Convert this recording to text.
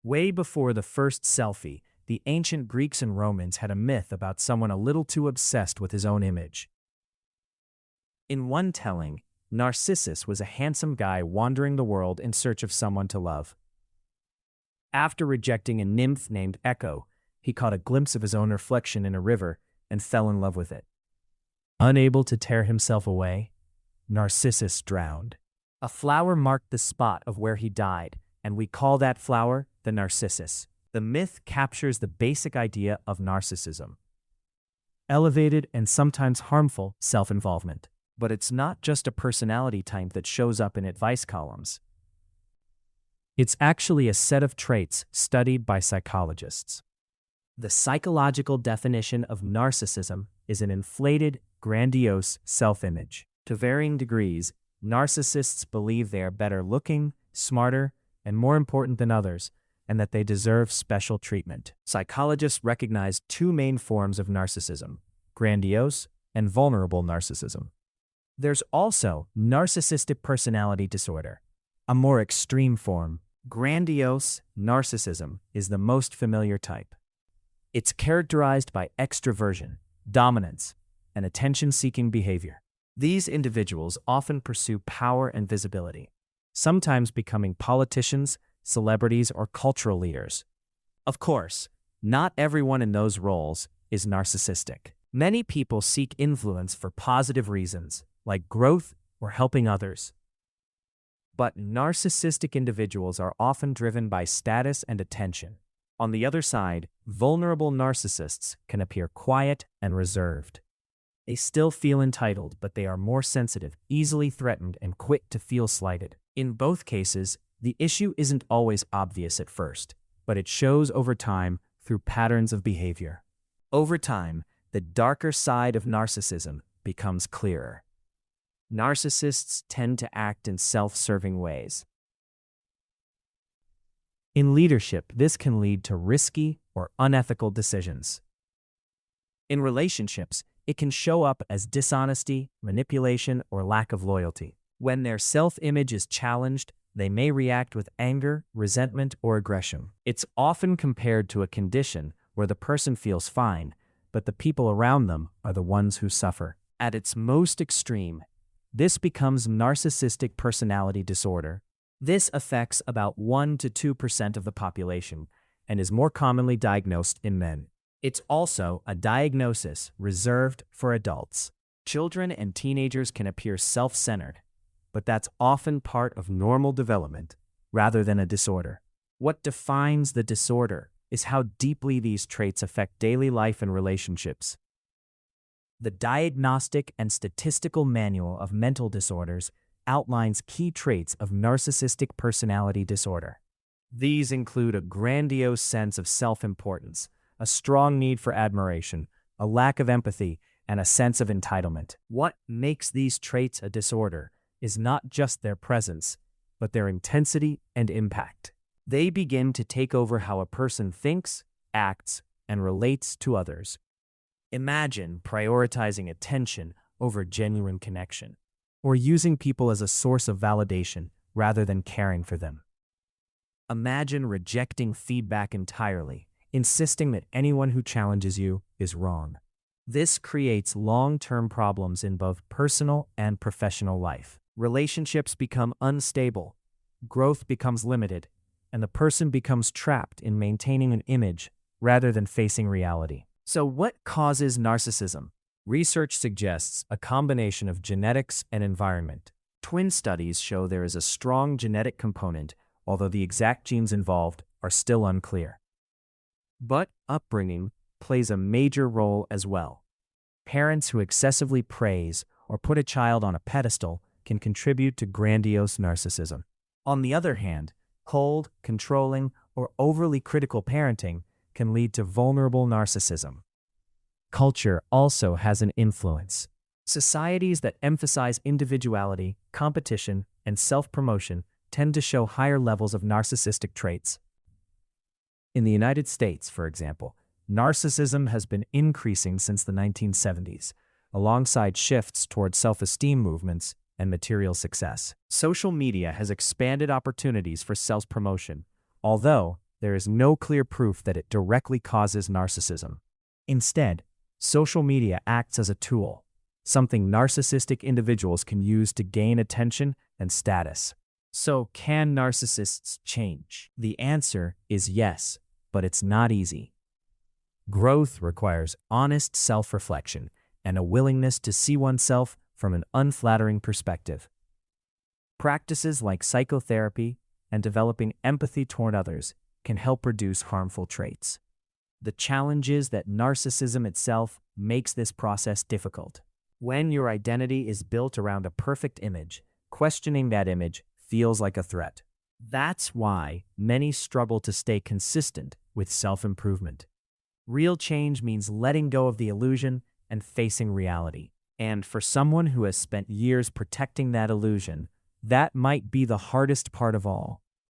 Way before the first selfie, the ancient Greeks and Romans had a myth about someone a little too obsessed with his own image. In one telling, Narcissus was a handsome guy wandering the world in search of someone to love. After rejecting a nymph named Echo, he caught a glimpse of his own reflection in a river and fell in love with it. Unable to tear himself away, Narcissus drowned. A flower marked the spot of where he died, and we call that flower the Narcissus. The myth captures the basic idea of narcissism: elevated and sometimes harmful self-involvement. But it's not just a personality type that shows up in advice columns. It's actually a set of traits studied by psychologists. The psychological definition of narcissism is an inflated, grandiose self-image. To varying degrees, narcissists believe they are better looking, smarter, and more important than others, and that they deserve special treatment. Psychologists recognize two main forms of narcissism: grandiose and vulnerable narcissism. There's also narcissistic personality disorder, a more extreme form. Grandiose narcissism is the most familiar type. It's characterized by extroversion, dominance, and attention-seeking behavior. These individuals often pursue power and visibility, sometimes becoming politicians, celebrities, or cultural leaders. Of course, not everyone in those roles is narcissistic. Many people seek influence for positive reasons, like growth or helping others. But narcissistic individuals are often driven by status and attention. On the other side, vulnerable narcissists can appear quiet and reserved. They still feel entitled, but they are more sensitive, easily threatened, and quick to feel slighted. In both cases, the issue isn't always obvious at first, but it shows over time through patterns of behavior. Over time, the darker side of narcissism becomes clearer. Narcissists tend to act in self-serving ways. In leadership, this can lead to risky or unethical decisions. In relationships, it can show up as dishonesty, manipulation, or lack of loyalty. When their self-image is challenged, they may react with anger, resentment, or aggression. It's often compared to a condition where the person feels fine, but the people around them are the ones who suffer. At its most extreme, this becomes narcissistic personality disorder. This affects about 1 to 2% of the population and is more commonly diagnosed in men. It's also a diagnosis reserved for adults. Children and teenagers can appear self-centered, but that's often part of normal development rather than a disorder. What defines the disorder is how deeply these traits affect daily life and relationships. The Diagnostic and Statistical Manual of Mental Disorders outlines key traits of narcissistic personality disorder. These include a grandiose sense of self-importance, a strong need for admiration, a lack of empathy, and a sense of entitlement. What makes these traits a disorder is not just their presence, but their intensity and impact. They begin to take over how a person thinks, acts, and relates to others. Imagine prioritizing attention over genuine connection, or using people as a source of validation rather than caring for them. Imagine rejecting feedback entirely, insisting that anyone who challenges you is wrong. This creates long-term problems in both personal and professional life. Relationships become unstable, growth becomes limited, and the person becomes trapped in maintaining an image rather than facing reality. So what causes narcissism? Research suggests a combination of genetics and environment. Twin studies show there is a strong genetic component, although the exact genes involved are still unclear. But upbringing plays a major role as well. Parents who excessively praise or put a child on a pedestal can contribute to grandiose narcissism. On the other hand, cold, controlling, or overly critical parenting can lead to vulnerable narcissism. Culture also has an influence. Societies that emphasize individuality, competition, and self-promotion tend to show higher levels of narcissistic traits. In the United States, for example, narcissism has been increasing since the 1970s, alongside shifts toward self-esteem movements and material success. Social media has expanded opportunities for self-promotion, although there is no clear proof that it directly causes narcissism. Instead, social media acts as a tool, something narcissistic individuals can use to gain attention and status. So, can narcissists change? The answer is yes, but it's not easy. Growth requires honest self-reflection and a willingness to see oneself from an unflattering perspective. Practices like psychotherapy and developing empathy toward others can help reduce harmful traits. The challenge is that narcissism itself makes this process difficult. When your identity is built around a perfect image, questioning that image feels like a threat. That's why many struggle to stay consistent with self-improvement. Real change means letting go of the illusion and facing reality. And for someone who has spent years protecting that illusion, that might be the hardest part of all.